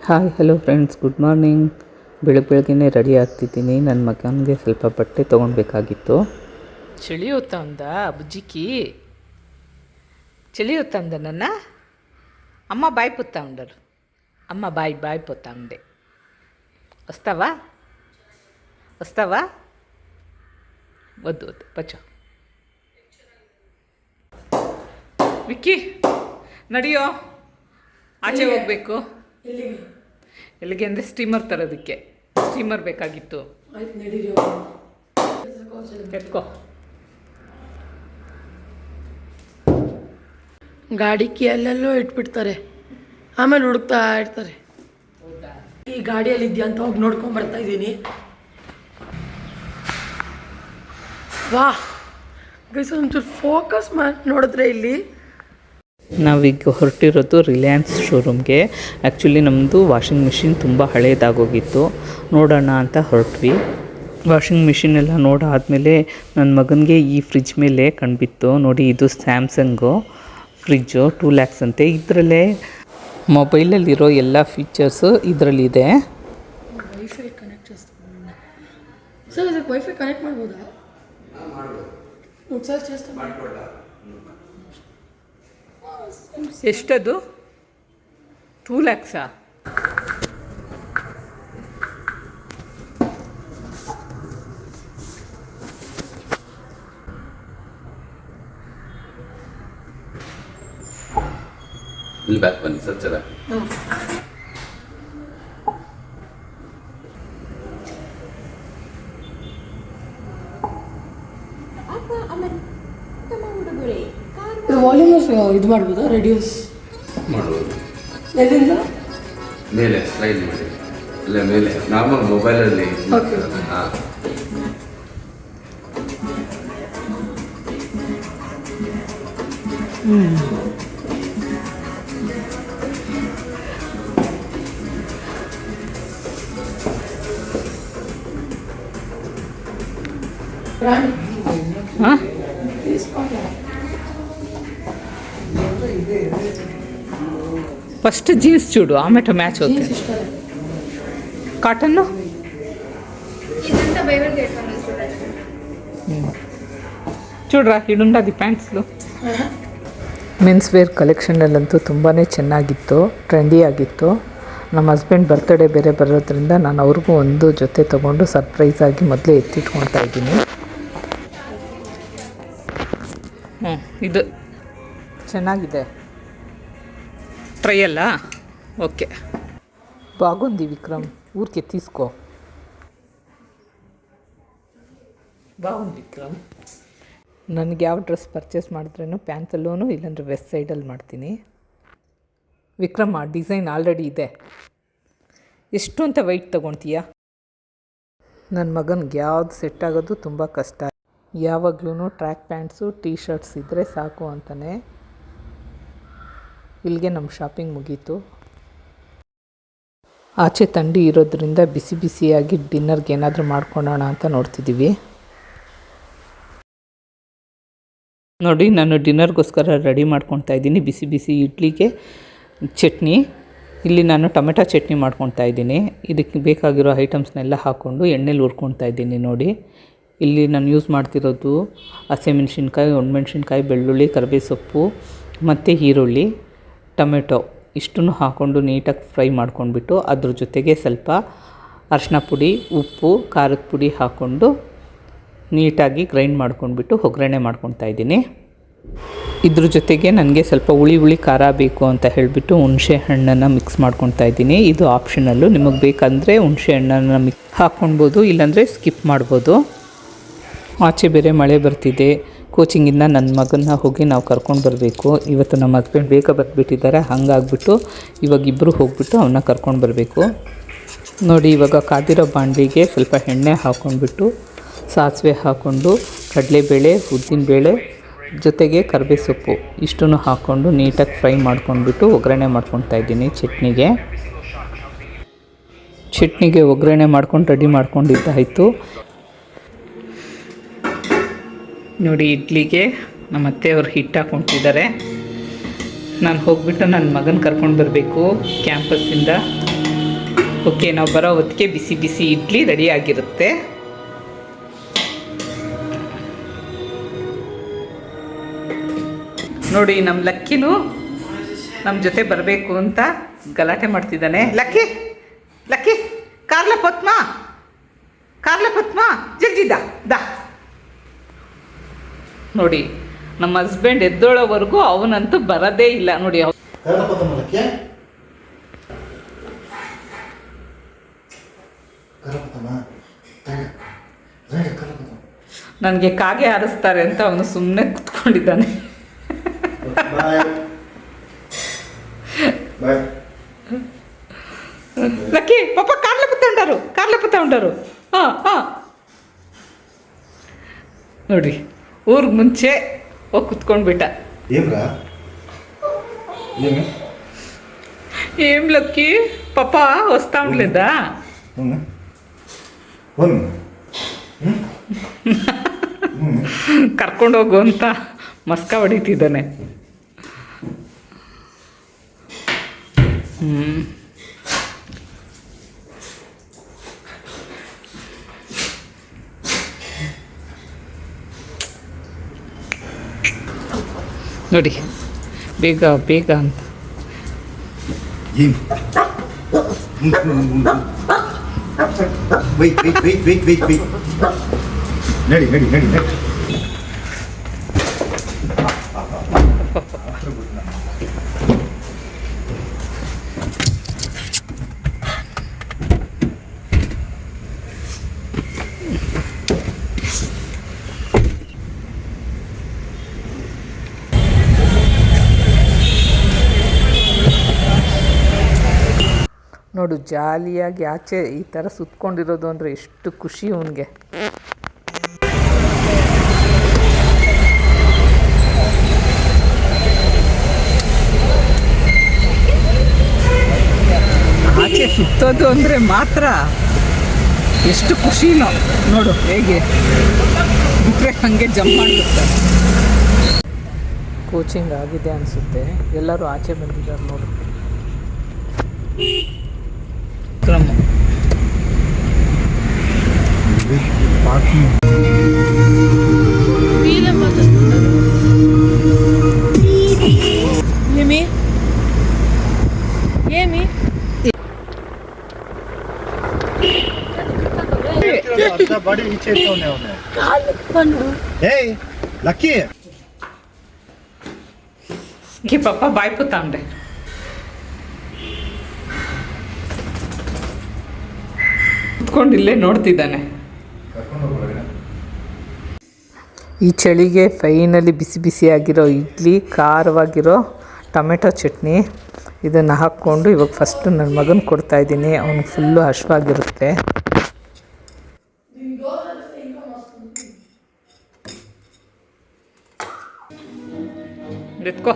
Hi hello friends, good morning. ಬೆಳಗ್ಗೆನೇ ready ಆಗ್ತಿದ್ದೀನಿ. ನನ್ನ ಮಗನಿಗೆ ಸ್ವಲ್ಪ ಬಟ್ಟೆ ತೊಗೊಳ್ಬೇಕಾಗಿತ್ತು. ಚಳಿ ಹೊತ್ತಂದ ಬುಜ್ಜಿಕ್ಕಿ, ಚಳಿ ಹೊತ್ತಂದ ನನ್ನ ಅಮ್ಮ ಬಾಯ್ ಪುತ್ತ ఉండరు. అమ్మ బాయ్ పోతా ఉండే. వస్తావా వద్దు పచ్చో. ವಿಕ್ಕಿ ನಡಿಯೋ, ಆಚೆ ಹೋಗಬೇಕು. ಎಲ್ಲಿಗೆ ಅಂದರೆ ಸ್ಟೀಮರ್ ತರೋದಕ್ಕೆ. ಸ್ಟೀಮರ್ ಬೇಕಾಗಿತ್ತು. ಎತ್ಕೋ. ಗಾಡಿ ಕೀ ಅಲ್ಲೆಲ್ಲೋ ಇಟ್ಬಿಡ್ತಾರೆ, ಆಮೇಲೆ ಹುಡುಕ್ತಾ ಇರ್ತಾರೆ. ಈ ಗಾಡಿಯಲ್ಲಿ ಇದೆಯಾ ಅಂತ ಹೋಗಿ ನೋಡ್ಕೊಂಡು ಬರ್ತಾ ಇದ್ದೀನಿ. ವಾ ಗೈಸ್, ಒಂಚೂರು ಫೋಕಸ್ ಮಾಡಿ ನೋಡಿದ್ರೆ ಇಲ್ಲಿ ನಾವೀಗ ಹೊರಟಿರೋದು ರಿಲಯನ್ಸ್ ಶೋರೂಮ್ಗೆ. ಆ್ಯಕ್ಚುಲಿ ನಮ್ಮದು ವಾಷಿಂಗ್ ಮಿಷಿನ್ ತುಂಬ ಹಳೇದಾಗೋಗಿತ್ತು, ನೋಡೋಣ ಅಂತ ಹೊರಟ್ವಿ. ವಾಷಿಂಗ್ ಮಿಷಿನ್ ಎಲ್ಲ ನೋಡಾದಮೇಲೆ ನನ್ನ ಮಗನಿಗೆ ಈ ಫ್ರಿಜ್ ಮೇಲೆ ಕಂಡುಬಿತ್ತು. ನೋಡಿ, ಇದು ಸ್ಯಾಮ್ಸಂಗು ಫ್ರಿಜ್ಜು, 2 lakhs ಅಂತೆ. ಇದರಲ್ಲೇ ಮೊಬೈಲಲ್ಲಿರೋ ಎಲ್ಲ ಫೀಚರ್ಸು ಇದರಲ್ಲಿದೆ. ವೈಫೈ ಕನೆಕ್ಟ್ ಸರ್, ಇದಕ್ಕೆ ವೈಫೈ ಕನೆಕ್ಟ್ ಮಾಡ್ಬೋದಾ? ಸರ್ ಎಷ್ಟದು? 2 lakhs. ಇಲ್ಲಿ ಬ್ಯಾಕ್ ಬನ್ನಿ ಸರ್, ಚಲ ವಾಲ್ಯೂಮ್ ಇದು ಮಾಡ್ಬೋದಾ? ರೆಡ್ಯೂಸ್ ಮಾಡ್ಬೋದು. ಎಲ್ಲಿಂದ? ಮೇಲೆ ಸ್ಲೈಡ್ ಮಾಡಿ, ಇಲ್ಲ ಮೇಲೆ ನಾರ್ಮಲ್ ಮೊಬೈಲಲ್ಲಿ. ಓಕೆ. ಹಾಂ, ಹಾಂ, ఫస్ట్ జీన్స్ చూడు, ఆమెతో మ్యాచ్ అవుతుంది. కాటన్ చూడరా, ಇಡುಂಡಾದಿ ಪ್ಯಾಂಟ್ಸ್ಲು. ಮೆನ್ಸ್ ವೇರ್ ಕಲೆಕ್ಷನಲ್ಲಂತೂ ತುಂಬಾ ಚೆನ್ನಾಗಿತ್ತು, ಟ್ರೆಂಡಿ ಆಗಿತ್ತು. ನಮ್ಮ ಹಸ್ಬೆಂಡ್ ಬರ್ತ್ಡೇ ಬೇರೆ ಬರೋದ್ರಿಂದ ನಾನು ಅವ್ರಿಗೂ ಒಂದು ಜೊತೆ ತೊಗೊಂಡು ಸರ್ಪ್ರೈಸಾಗಿ ಮೊದಲೇ ಎತ್ತಿಟ್ಕೊಳ್ತಾ ಇದ್ದೀನಿ. ಇದು ಚೆನ್ನಾಗಿದೆ. Trial okay. బాగుంది విక్రమ్, ఊరికే తీసుకో. బాగుంది విక్రమ్. ನನಗೆ ಯಾವ ಡ್ರೆಸ್ ಪರ್ಚೇಸ್ ಮಾಡಿದ್ರೂ ಪ್ಯಾಂತಲ್ಲೂ ಇಲ್ಲಾಂದರೆ ವೆಸ್ಟ್ ಸೈಡಲ್ಲಿ ಮಾಡ್ತೀನಿ. ವಿಕ್ರಮ್, ಆ ಡಿಸೈನ್ ಆಲ್ರೆಡಿ ಇದೆ. ಎಷ್ಟು ಅಂತ ವೆಯ್ಟ್ ತೊಗೊಳ್ತೀಯಾ? ನನ್ನ ಮಗನಿಗೆ ಯಾವ್ದು ಸೆಟ್ ಆಗೋದು ತುಂಬ ಕಷ್ಟ. ಯಾವಾಗಲೂ ಟ್ರ್ಯಾಕ್ ಪ್ಯಾಂಟ್ಸು, ಟೀ ಶರ್ಟ್ಸ್ ಇದ್ದರೆ ಸಾಕು ಅಂತಾನೆ. ಇಲ್ಲಿಗೆ ನಮ್ಮ ಶಾಪಿಂಗ್ ಮುಗೀತು. ಆಚೆ ಥಂಡಿ ಇರೋದ್ರಿಂದ ಬಿಸಿ ಬಿಸಿಯಾಗಿ ಡಿನ್ನರ್ಗೆ ಏನಾದರೂ ಮಾಡ್ಕೊಳ್ಳೋಣ ಅಂತ ನೋಡ್ತಿದ್ದೀವಿ. ನೋಡಿ, ನಾನು ಡಿನ್ನರ್ಗೋಸ್ಕರ ರೆಡಿ ಮಾಡ್ಕೊತಾ ಇದ್ದೀನಿ. ಬಿಸಿ ಬಿಸಿ ಇಡ್ಲಿಗೆ ಚಟ್ನಿ. ಇಲ್ಲಿ ನಾನು ಟೊಮೆಟೊ ಚಟ್ನಿ ಮಾಡ್ಕೊತಾ ಇದ್ದೀನಿ. ಇದಕ್ಕೆ ಬೇಕಾಗಿರೋ ಐಟಮ್ಸ್ನೆಲ್ಲ ಹಾಕ್ಕೊಂಡು ಎಣ್ಣೆಲಿ ಹುರ್ಕೊತಾ ಇದ್ದೀನಿ. ನೋಡಿ, ಇಲ್ಲಿ ನಾನು ಯೂಸ್ ಮಾಡ್ತಿರೋದು ಹಸಿಮೆಣ್ಸಿನ್ಕಾಯಿ, ಒಣಮೆಣ್ಸಿನ್ಕಾಯಿ, ಬೆಳ್ಳುಳ್ಳಿ, ಕರಿಬೇವು ಸೊಪ್ಪು ಮತ್ತು ಈರುಳ್ಳಿ, ಟೊಮೆಟೊ ಇಷ್ಟನ್ನು ಹಾಕ್ಕೊಂಡು ನೀಟಾಗಿ ಫ್ರೈ ಮಾಡ್ಕೊಂಡ್ಬಿಟ್ಟು ಅದ್ರ ಜೊತೆಗೆ ಸ್ವಲ್ಪ ಅರಿಶಿನ ಪುಡಿ, ಉಪ್ಪು, ಖಾರದ ಪುಡಿ ಹಾಕ್ಕೊಂಡು ನೀಟಾಗಿ ಗ್ರೈಂಡ್ ಮಾಡ್ಕೊಂಡ್ಬಿಟ್ಟು ಒಗ್ಗರಣೆ ಮಾಡ್ಕೊತಾ ಇದ್ದೀನಿ. ಇದ್ರ ಜೊತೆಗೆ ನನಗೆ ಸ್ವಲ್ಪ ಹುಳಿ ಖಾರ ಬೇಕು ಅಂತ ಹೇಳಿಬಿಟ್ಟು ಹುಣಸೆ ಹಣ್ಣನ್ನು ಮಿಕ್ಸ್ ಮಾಡ್ಕೊತಾ ಇದ್ದೀನಿ. ಇದು ಆಪ್ಷನಲ್ಲು, ನಿಮಗೆ ಬೇಕಂದರೆ ಹುಣಸೆ ಹಣ್ಣನ್ನು ಹಾಕ್ಕೊಳ್ಬೋದು, ಇಲ್ಲಾಂದರೆ ಸ್ಕಿಪ್ ಮಾಡ್ಬೋದು. ಆಚೆ ಬೇರೆ ಮಳೆ ಬರ್ತಿದೆ. ಕೋಚಿಂಗಿಂದ ನನ್ನ ಮಗನ್ನ ಹೋಗಿ ನಾವು ಕರ್ಕೊಂಡು ಬರಬೇಕು. ಇವತ್ತು ನಮ್ಮ ಹಸ್ಬೆಂಡ್ ಬೇಗ ಬಂದುಬಿಟ್ಟಿದ್ದಾರೆ, ಹಾಗಾಗ್ಬಿಟ್ಟು ಇವಾಗ ಇಬ್ಬರು ಹೋಗ್ಬಿಟ್ಟು ಅವನ್ನ ಕರ್ಕೊಂಡು ಬರಬೇಕು. ನೋಡಿ, ಇವಾಗ ಕಾದಿರೋ ಬಾಣಲಿಗೆ ಸ್ವಲ್ಪ ಎಣ್ಣೆ ಹಾಕ್ಕೊಂಡ್ಬಿಟ್ಟು ಸಾಸಿವೆ ಹಾಕ್ಕೊಂಡು ಕಡಲೆಬೇಳೆ, ಉದ್ದಿನಬೇಳೆ ಜೊತೆಗೆ ಕರಿಬೇವು ಸೊಪ್ಪು ಇಷ್ಟನ್ನು ಹಾಕ್ಕೊಂಡು ನೀಟಾಗಿ ಫ್ರೈ ಮಾಡ್ಕೊಂಡ್ಬಿಟ್ಟು ಒಗ್ಗರಣೆ ಮಾಡ್ಕೊತಾ ಇದ್ದೀನಿ. ಚಟ್ನಿಗೆ ಒಗ್ಗರಣೆ ಮಾಡ್ಕೊಂಡು ರೆಡಿ ಮಾಡ್ಕೊಂಡಿದ್ದಾಯಿತು. ನೋಡಿ, ಇಡ್ಲಿಗೆ ನಮ್ಮ ಅತ್ತೆಯವರು ಹಿಟ್ಟು ಹಾಕ್ಕೊತಿದ್ದಾರೆ. ನಾನು ಹೋಗ್ಬಿಟ್ಟು ನನ್ನ ಮಗನ ಕರ್ಕೊಂಡು ಬರಬೇಕು ಕ್ಯಾಂಪಸ್ಸಿಂದ. ಓಕೆ, ನಾವು ಬರೋ ಹೊತ್ತಿಗೆ ಬಿಸಿ ಬಿಸಿ ಇಡ್ಲಿ ರೆಡಿ ಆಗಿರುತ್ತೆ. ನೋಡಿ, ನಮ್ಮ ಲಕ್ಕಿನೂ ನಮ್ಮ ಜೊತೆ ಬರಬೇಕು ಅಂತ ಗಲಾಟೆ ಮಾಡ್ತಿದ್ದಾನೆ. ಲಕ್ಕಿ ಲಕ್ಕಿ, ಕಾರ್ಲ ಪದ್ಮ ಜಲ್ದಿ ದಾ. ನೋಡಿ, ನಮ್ಮ ಹಸ್ಬೆಂಡ್ ಎದ್ದೋಳೋವರೆಗೂ ಅವನಂತೂ ಬರೋದೇ ಇಲ್ಲ. ನೋಡಿ, ನನಗೆ ಕಾಗೆ ಹಾರಿಸ್ತಾರೆ ಅಂತ ಅವನು ಸುಮ್ಮನೆ ಕುತ್ಕೊಂಡಿದ್ದಾನೆ. ಲಕ್ಕಿ ಪಾಪ ಕಾರ್ಲ ಪುತ್ತ ಉಂಡರು. ಹಾಂ ನೋಡಿ, ಊರಿಗೆ ಮುಂಚೆ ಹೋಗಿ ಕುತ್ಕೊಂಡ್ಬಿಟ್ಟ. ಏಂ ಲಕ್ಕಿ ಪಾಪ ವಸ್ತಾ ಉಂಡ್ಲೆದ ಕರ್ಕೊಂಡೋಗು ಅಂತ ಮಸ್ಕ ಹೊಡಿತಿದ್ದಾನೆ. ನೋಡಿ, ಬೇಗ ಬೇಗ ಅಂತ. ನಡಿ. ನೋಡು, ಜಾಲಿಯಾಗಿ ಆಚೆ ಈ ಥರ ಸುತ್ಕೊಂಡಿರೋದು ಅಂದರೆ ಎಷ್ಟು ಖುಷಿ ಅವನಿಗೆ. ಆಚೆ ಸುತ್ತೋದು ಅಂದರೆ ಮಾತ್ರ ಎಷ್ಟು ಖುಷಿನೋ. ನೋಡು ಹೇಗೆ ಬಿಟ್ಟರೆ ಹಾಗೆ ಜಂಪ್ ಮಾಡಿಬಿಡ್ತಾರೆ. ಕೋಚಿಂಗ್ ಆಗಿದೆ ಅನಿಸುತ್ತೆ, ಎಲ್ಲರೂ ಆಚೆ ಬಂದಿದ್ದಾರೆ. ನೋಡು, ಕ್ರಮ ಬಾಡಿ ಈಚೆ ಇರ್ತವನೆ ಅವನು. ಏಯ್ ಲಕ್ಕಿ ಪಾಪ ಬಾಯ್ ಪುತ್ತಾಂಡೆ ಕುತ್ಕೊಂಡಿಲ್ಲೇ ನೋಡ್ತಿದ್ದಾನೆ. ಈ ಚಳಿಗೆ ಫೈನಲಿ ಬಿಸಿ ಬಿಸಿಯಾಗಿರೋ ಇಡ್ಲಿ, ಖಾರವಾಗಿರೋ ಟೊಮೆಟೊ ಚಟ್ನಿ ಇದನ್ನು ಹಾಕ್ಕೊಂಡು ಇವಾಗ ಫಸ್ಟು ನನ್ನ ಮಗನ ಕೊಡ್ತಾಯಿದ್ದೀನಿ. ಅವನು ಫುಲ್ಲು ಹಶ್ವಾಗಿರುತ್ತೆ. ಎತ್ಕೋ.